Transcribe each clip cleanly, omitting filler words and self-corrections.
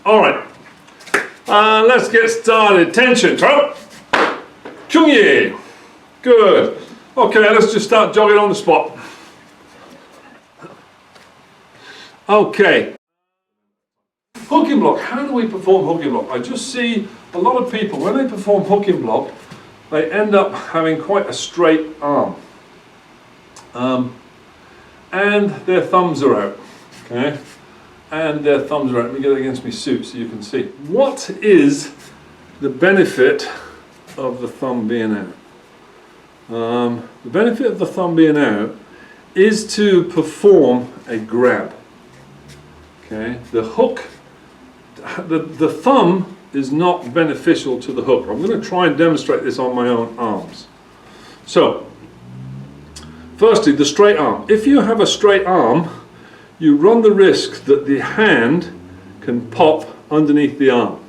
All right, let's get started. Tension, throw. Chung-yi. Good. Okay, let's just start jogging on the spot. Okay. Hooking block. How do we perform hooking block? I just see a lot of people, when they perform hooking block, they end up having quite a straight arm. And their thumbs are out. Okay? And their thumbs are out. Let me get it against my suit so you can see. What is the benefit of the thumb being out? The benefit of the thumb being out is to perform a grab. Okay? The hook, the thumb is not beneficial to the hook. I'm going to try and demonstrate this on my own arms. So, firstly, the straight arm. If you have a straight arm, you run the risk that the hand can pop underneath the arm.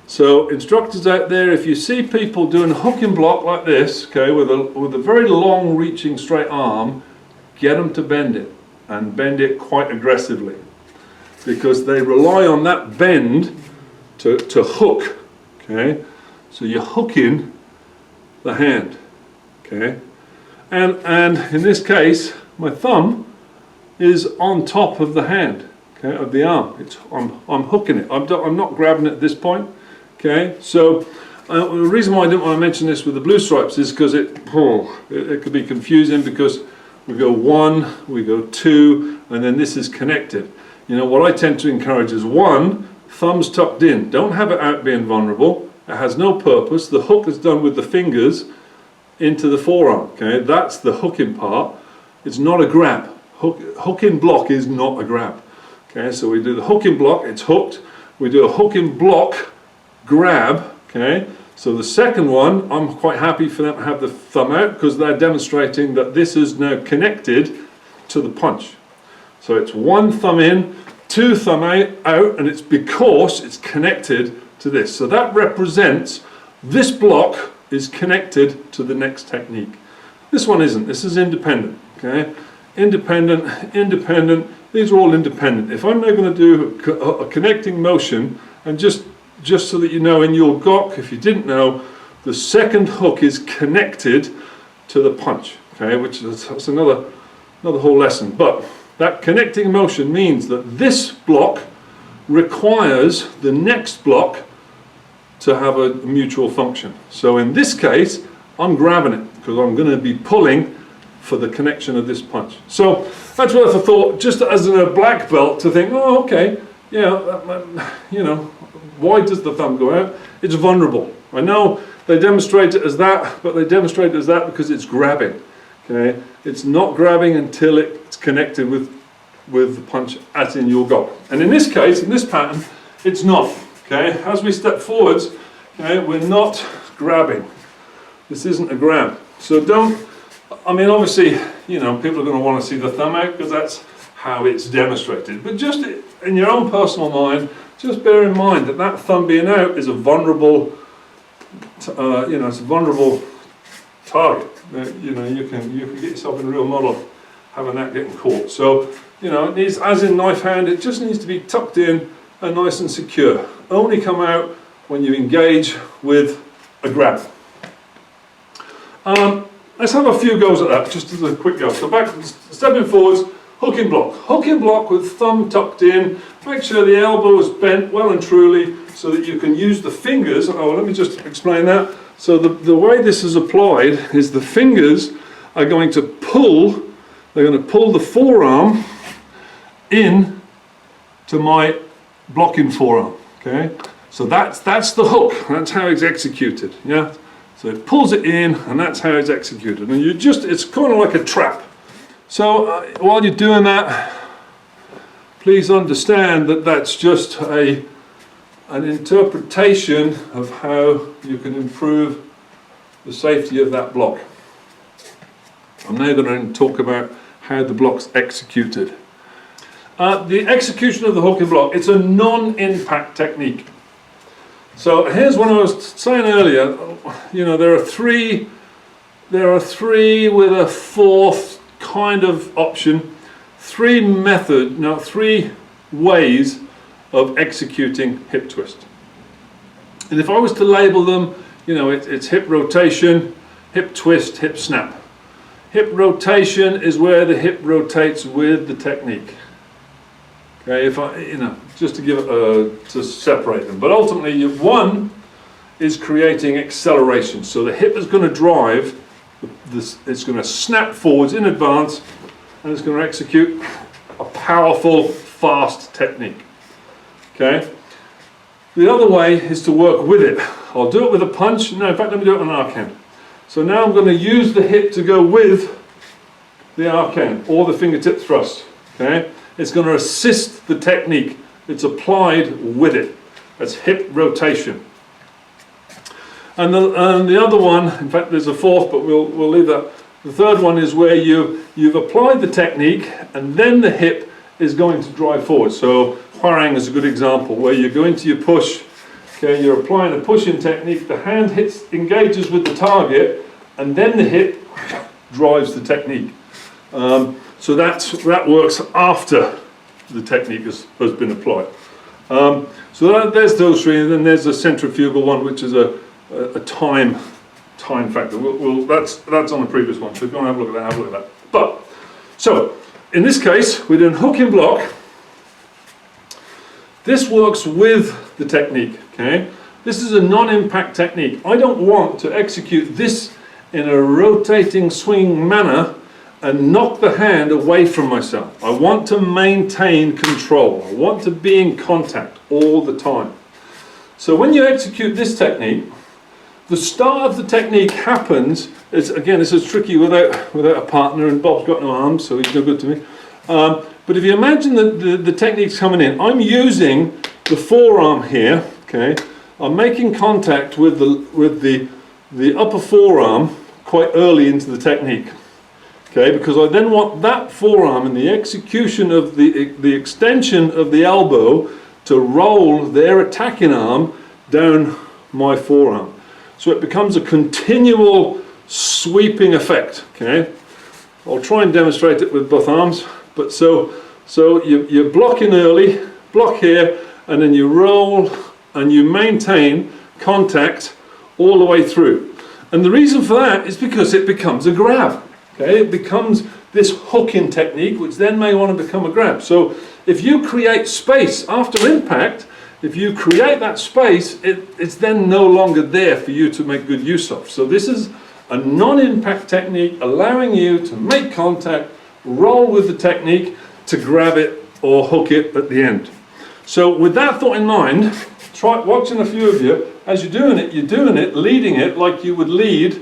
So instructors out there, if you see people doing a hooking block like this, okay, with a very long reaching straight arm, get them to bend it, and bend it quite aggressively, because they rely on that bend to hook. Okay, so you're hooking the hand. Okay, and in this case, my thumb is on top of the hand, okay, of the arm. I'm hooking it. I'm not grabbing it at this point. Okay, so the reason why I didn't want to mention this with the blue stripes is because it could be confusing, because we go 1, we go 2, and then this is connected. You know, what I tend to encourage is 1, thumbs tucked in. Don't have it out being vulnerable. It has no purpose. The hook is done with the fingers into the forearm. Okay, that's the hooking part. It's not a grab. Hooking block is not a grab. Okay, so we do the hooking block, it's hooked. We do a hooking block grab. Okay, so the second one, I'm quite happy for them to have the thumb out, because they're demonstrating that this is now connected to the punch. So it's 1 thumb in, 2 thumb out, and it's because it's connected to this. So that represents this block is connected to the next technique. This one isn't. This is independent. Okay, independent, independent. These are all independent. If I'm now going to do a connecting motion, and just so that you know, in your gok, if you didn't know, the second hook is connected to the punch. Okay, which is that's another whole lesson. But that connecting motion means that this block requires the next block to have a mutual function. So in this case, I'm grabbing it because I'm going to be pulling for the connection of this punch. So that's worth a thought, just as a black belt, to think, oh, okay, yeah, you know, why does the thumb go out? It's vulnerable. I know they demonstrate it as that, but they demonstrate it as that because it's grabbing. Okay, it's not grabbing until it's connected with the punch, as in your gok. And in this case, in this pattern, it's not. Okay, as we step forwards, okay, we're not grabbing. This isn't a grab. So don't. I mean, obviously, you know, people are going to want to see the thumb out because that's how it's demonstrated. But just in your own personal mind, just bear in mind that that thumb being out is a vulnerable, you know, it's a vulnerable target. You know, you can get yourself in a real model having that getting caught. So, you know, it needs, as in knife hand, it just needs to be tucked in and nice and secure. Only come out when you engage with a grab. Let's have a few goes at that, just as a quick go. So back, stepping forwards, hooking block. Hooking block with thumb tucked in. Make sure the elbow is bent well and truly so that you can use the fingers. Oh, let me just explain that. So the way this is applied is the fingers are going to pull, they're going to pull the forearm in to my blocking forearm. Okay? So that's the hook. That's how it's executed. Yeah? So it pulls it in, and that's how it's executed. And it's kind of like a trap. So while you're doing that, please understand that that's just an interpretation of how you can improve the safety of that block. I'm now going to talk about how the block's executed. The execution of the hooking block, it's a non-impact technique. So here's what I was saying earlier. You know, there are three with a fourth kind of option. Three ways of executing hip twist. And if I was to label them, you know, it's hip rotation, hip twist, hip snap. Hip rotation is where the hip rotates with the technique. Okay, if I, you know, just to give to separate them. But ultimately, one is creating acceleration. So the hip is going to drive this, it's going to snap forwards in advance, and it's going to execute a powerful, fast technique. Okay. The other way is to work with it. I'll do it with a punch. No, in fact, let me do it on an arc hand. So now I'm going to use the hip to go with the arc hand or the fingertip thrust. Okay. It's going to assist the technique. It's applied with it. That's hip rotation. And the other one, in fact there's a fourth, but we'll leave that. The third one is where you've applied the technique and then the hip is going to drive forward. So Hwarang is a good example where you're going to your push, okay, you're applying a push-in technique, the hand engages with the target, and then the hip drives the technique. So that works after the technique has been applied. So there's those three, and then there's a centrifugal one, which is a time factor. That's on the previous one. So if you want to have a look at that, have a look at that. But so in this case, we're doing hook and block. This works with the technique. Okay, this is a non-impact technique. I don't want to execute this in a rotating, swinging manner and knock the hand away from myself. I want to maintain control. I want to be in contact all the time. So when you execute this technique, the start of the technique happens, again, this is tricky without a partner, and Bob's got no arms, so he's no good to me. But if you imagine that the technique's coming in, I'm using the forearm here, okay? I'm making contact with the upper forearm quite early into the technique, okay? Because I then want that forearm and the execution of the extension of the elbow to roll their attacking arm down my forearm. So it becomes a continual sweeping effect, okay? I'll try and demonstrate it with both arms. But so you block in early, block here, and then you roll and you maintain contact all the way through. And the reason for that is because it becomes a grab, okay? It becomes this hooking technique, which then may want to become a grab. So if you create space after impact, if you create that space, it's then no longer there for you to make good use of. So this is a non-impact technique, allowing you to make contact, roll with the technique to grab it or hook it at the end. So with that thought in mind, try watching a few of you. As you're doing it leading it like you would lead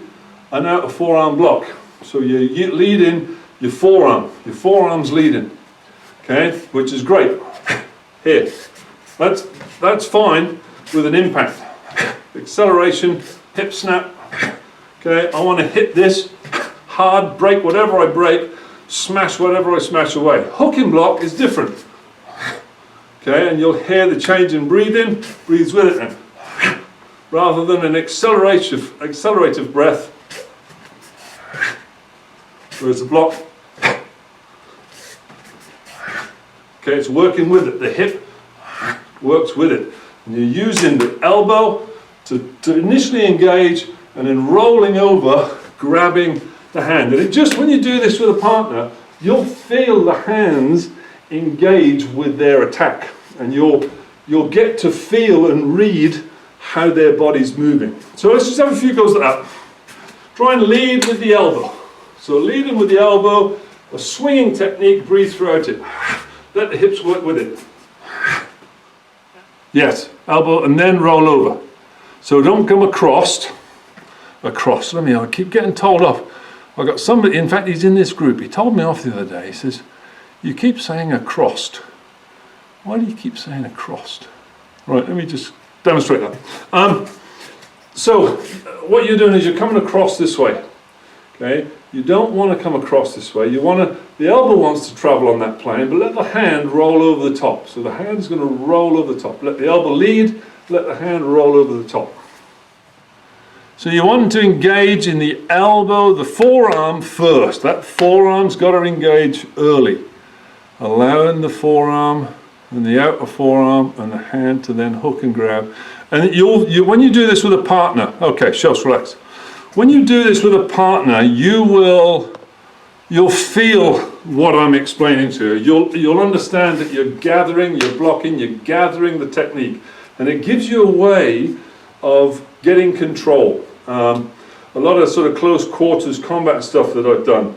an outer forearm block. So you lead in your forearm's leading, okay, which is great. Here. That's fine with an impact. Acceleration, hip snap. Okay, I want to hit this hard, break whatever I break, smash whatever I smash away. Hook and block is different. Okay, and you'll hear the change in breathing, breathes with it now. Rather than an accelerative breath, whereas the block, okay, it's working with it. The hip works with it. And you're using the elbow to initially engage and then rolling over, grabbing the hand. And when you do this with a partner, you'll feel the hands engage with their attack. And you'll get to feel and read how their body's moving. So let's just have a few goes at that. Try and lead with the elbow. So leading with the elbow, a swinging technique, breathe throughout it. Let the hips work with it. Yes, elbow and then roll over. So don't come across. I keep getting told off. I got somebody, in fact he's in this group, he told me off the other day, he says, you keep saying across. Why do you keep saying across? Right, let me just demonstrate that. So what you're doing is you're coming across this way. Okay, you don't want to come across this way. The elbow wants to travel on that plane, but let the hand roll over the top. So the hand's going to roll over the top. Let the elbow lead, let the hand roll over the top. So you want to engage in the elbow, the forearm first. That forearm's got to engage early. Allowing the forearm and the outer forearm and the hand to then hook and grab. And when you do this with a partner, okay, shelves relax. When you do this with a partner, you'll feel what I'm explaining to you. You'll understand that you're gathering, you're blocking, you're gathering the technique. And it gives you a way of getting control. A lot of sort of close quarters combat stuff that I've done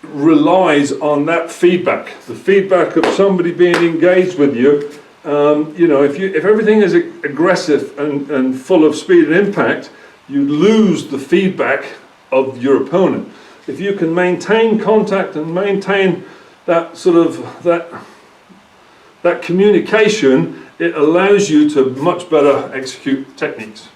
relies on that feedback, the feedback of somebody being engaged with you. You know, if everything is aggressive and full of speed and impact, you lose the feedback of your opponent. If you can maintain contact and maintain that sort of that communication, it allows you to much better execute techniques.